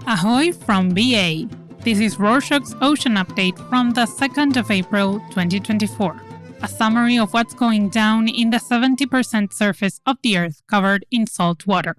Ahoy from BA. This is Rorschach's Ocean Update from the 2nd of April 2024. A summary of what's going down in the 70% surface of the Earth covered in salt water.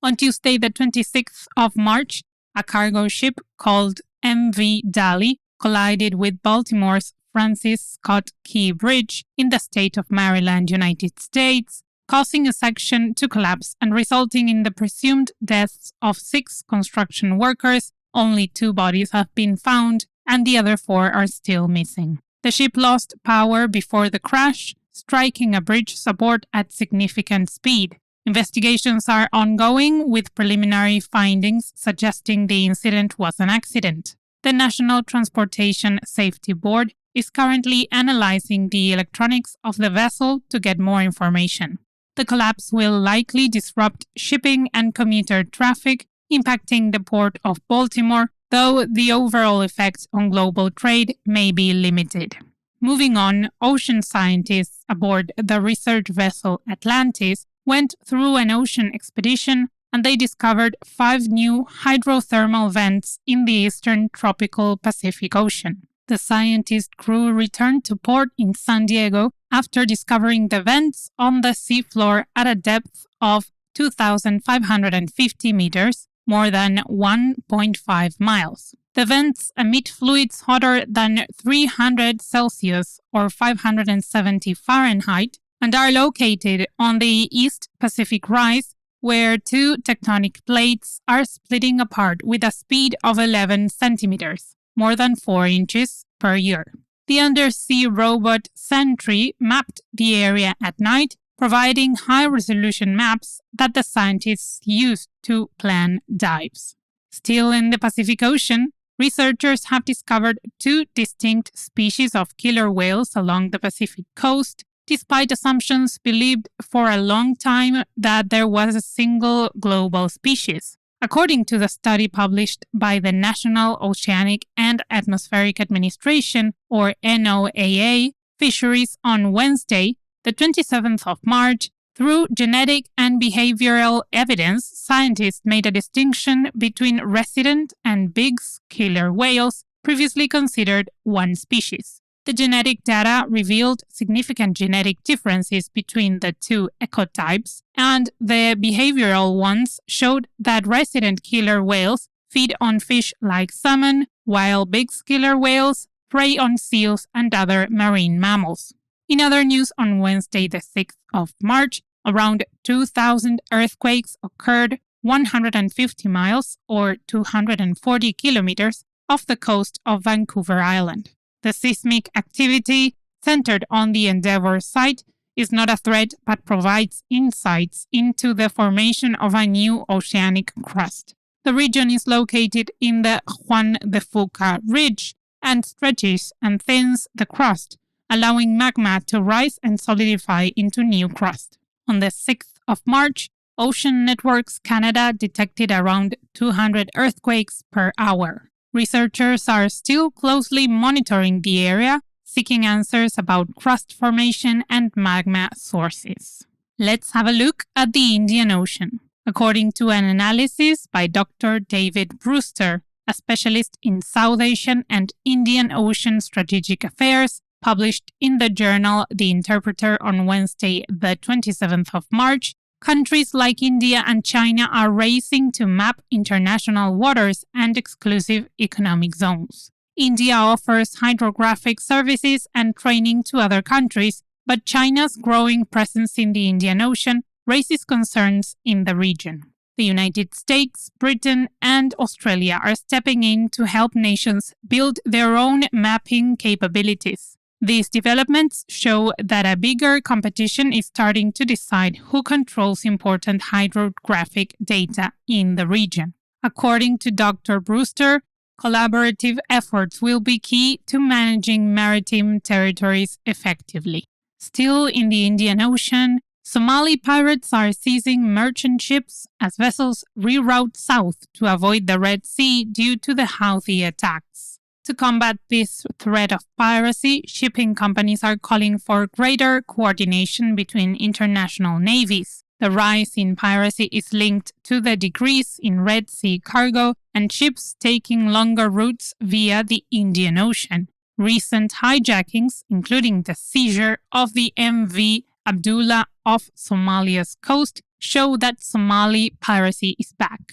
On Tuesday, the 26th of March, a cargo ship called MV Dali collided with Baltimore's Francis Scott Key Bridge in the state of Maryland, United States, causing a section to collapse and resulting in the presumed deaths of 6 construction workers. Only 2 bodies have been found, and the other 4 are still missing. The ship lost power before the crash, striking a bridge support at significant speed. Investigations are ongoing, with preliminary findings suggesting the incident was an accident. The National Transportation Safety Board is currently analyzing the electronics of the vessel to get more information. The collapse will likely disrupt shipping and commuter traffic, impacting the port of Baltimore, though the overall effect on global trade may be limited. Moving on, ocean scientists aboard the research vessel Atlantis went through an ocean expedition and they discovered 5 new hydrothermal vents in the eastern tropical Pacific Ocean. The scientist crew returned to port in San Diego after discovering the vents on the seafloor at a depth of 2,550 meters, more than 1.5 miles. The vents emit fluids hotter than 300 Celsius or 570 Fahrenheit and are located on the East Pacific Rise, where 2 tectonic plates are splitting apart with a speed of 11 centimeters, more than 4 inches per year. The undersea robot Sentry mapped the area at night, providing high-resolution maps that the scientists used to plan dives. Still in the Pacific Ocean, researchers have discovered 2 distinct species of killer whales along the Pacific coast, despite assumptions believed for a long time that there was a single global species. According to the study published by the National Oceanic and Atmospheric Administration, or NOAA, Fisheries on Wednesday, the 27th of March, through genetic and behavioral evidence, scientists made a distinction between resident and big killer whales, previously considered one species. The genetic data revealed significant genetic differences between the 2 ecotypes, and the behavioral ones showed that resident killer whales feed on fish like salmon, while big killer whales prey on seals and other marine mammals. In other news, on Wednesday, the 6th of March, around 2,000 earthquakes occurred 150 miles or 240 kilometers off the coast of Vancouver Island. The seismic activity centered on the Endeavour site is not a threat but provides insights into the formation of a new oceanic crust. The region is located in the Juan de Fuca Ridge and stretches and thins the crust, allowing magma to rise and solidify into new crust. On the 6th of March, Ocean Networks Canada detected around 200 earthquakes per hour. Researchers are still closely monitoring the area, seeking answers about crust formation and magma sources. Let's have a look at the Indian Ocean. According to an analysis by Dr. David Brewster, a specialist in South Asian and Indian Ocean strategic affairs, published in the journal The Interpreter on Wednesday, the 27th of March, countries like India and China are racing to map international waters and exclusive economic zones. India offers hydrographic services and training to other countries, but China's growing presence in the Indian Ocean raises concerns in the region. The United States, Britain, and Australia are stepping in to help nations build their own mapping capabilities. These developments show that a bigger competition is starting to decide who controls important hydrographic data in the region. According to Dr. Brewster, collaborative efforts will be key to managing maritime territories effectively. Still in the Indian Ocean, Somali pirates are seizing merchant ships as vessels reroute south to avoid the Red Sea due to the Houthi attacks. To combat this threat of piracy, shipping companies are calling for greater coordination between international navies. The rise in piracy is linked to the decrease in Red Sea cargo and ships taking longer routes via the Indian Ocean. Recent hijackings, including the seizure of the MV Abdullah off Somalia's coast, show that Somali piracy is back.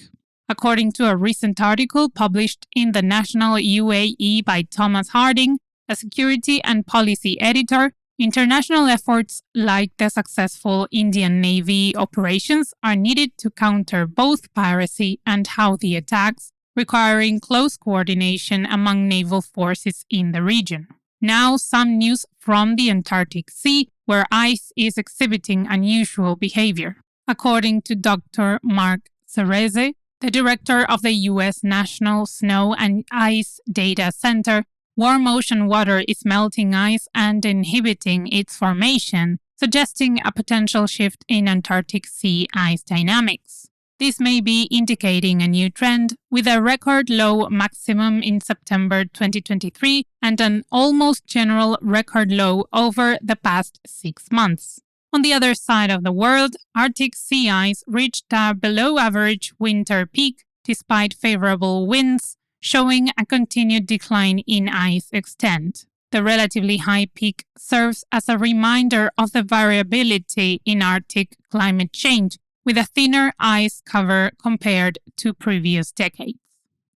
According to a recent article published in the National UAE by Thomas Harding, a security and policy editor, international efforts like the successful Indian Navy operations are needed to counter both piracy and Houthi attacks, requiring close coordination among naval forces in the region. Now, some news from the Antarctic Sea, where ice is exhibiting unusual behavior. According to Dr. Mark Cereze, the director of the U.S. National Snow and Ice Data Center, warm ocean water is melting ice and inhibiting its formation, suggesting a potential shift in Antarctic Sea ice dynamics. This may be indicating a new trend, with a record low maximum in September 2023 and an almost general record low over the past 6 months. On the other side of the world, Arctic sea ice reached a below-average winter peak despite favorable winds, showing a continued decline in ice extent. The relatively high peak serves as a reminder of the variability in Arctic climate change, with a thinner ice cover compared to previous decades.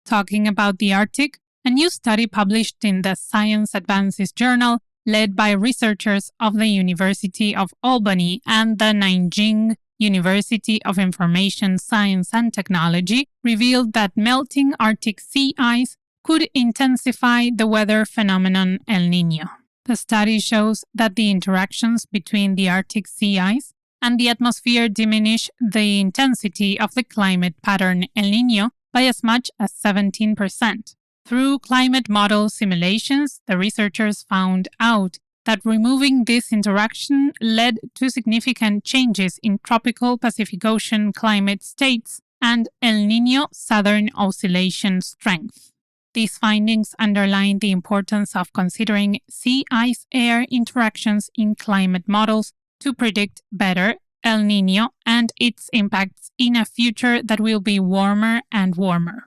Talking about the Arctic, a new study published in the Science Advances journal, led by researchers of the University of Albany and the Nanjing University of Information Science and Technology, revealed that melting Arctic sea ice could intensify the weather phenomenon El Niño. The study shows that the interactions between the Arctic sea ice and the atmosphere diminish the intensity of the climate pattern El Niño by as much as 17%. Through climate model simulations, the researchers found out that removing this interaction led to significant changes in tropical Pacific Ocean climate states and El Niño southern oscillation strength. These findings underline the importance of considering sea ice-air interactions in climate models to predict better El Niño and its impacts in a future that will be warmer and warmer.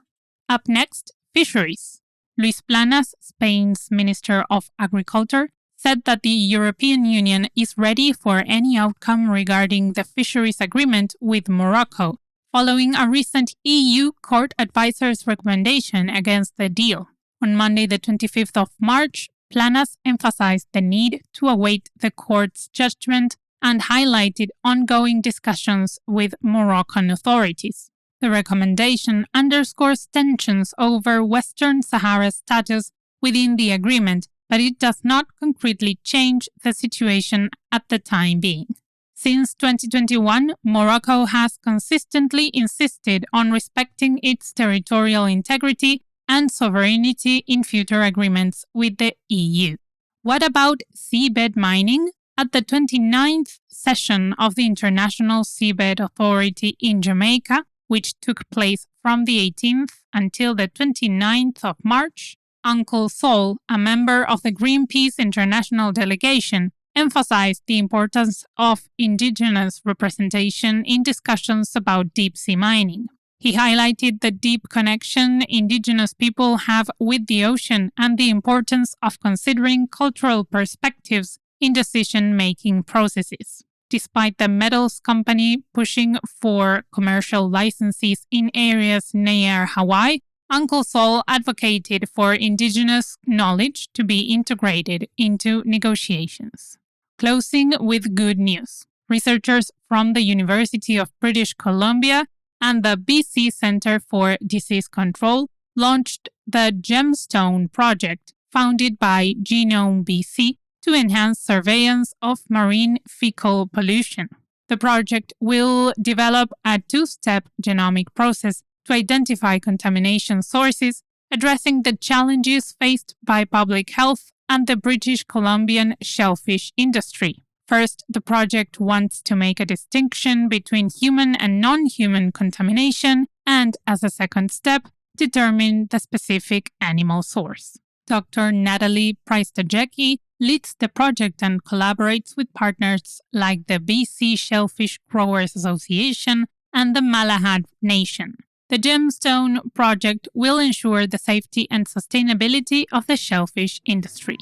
Up next, fisheries. Luis Planas, Spain's Minister of Agriculture, said that the European Union is ready for any outcome regarding the fisheries agreement with Morocco, following a recent EU court advisor's recommendation against the deal. On Monday, the 25th of March, Planas emphasized the need to await the court's judgment and highlighted ongoing discussions with Moroccan authorities. The recommendation underscores tensions over Western Sahara's status within the agreement, but it does not concretely change the situation at the time being. Since 2021, Morocco has consistently insisted on respecting its territorial integrity and sovereignty in future agreements with the EU. What about seabed mining? At the 29th session of the International Seabed Authority in Jamaica, which took place from the 18th until the 29th of March, Uncle Sol, a member of the Greenpeace International Delegation, emphasized the importance of indigenous representation in discussions about deep-sea mining. He highlighted the deep connection indigenous people have with the ocean and the importance of considering cultural perspectives in decision-making processes. Despite the metals company pushing for commercial licenses in areas near Hawaii, Uncle Sol advocated for indigenous knowledge to be integrated into negotiations. Closing with good news. Researchers from the University of British Columbia and the BC Centre for Disease Control launched the Gemstone Project, founded by Genome BC, to enhance surveillance of marine fecal pollution. The project will develop a two-step genomic process to identify contamination sources, addressing the challenges faced by public health and the British Columbian shellfish industry. First, the project wants to make a distinction between human and non-human contamination and, as a second step, determine the specific animal source. Dr. Natalie Price-Tajecki leads the project and collaborates with partners like the BC Shellfish Growers Association and the Malahad Nation. The Gemstone project will ensure the safety and sustainability of the shellfish industry.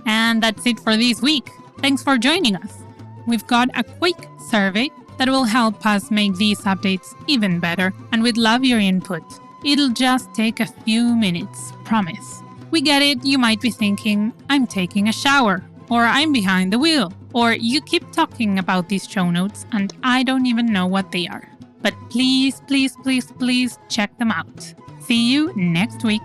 And that's it for this week. Thanks for joining us. We've got a quick survey that will help us make these updates even better, and we'd love your input. It'll just take a few minutes, promise. We get it, you might be thinking, I'm taking a shower, or I'm behind the wheel, or you keep talking about these show notes and I don't even know what they are. But please, please, please, please check them out. See you next week.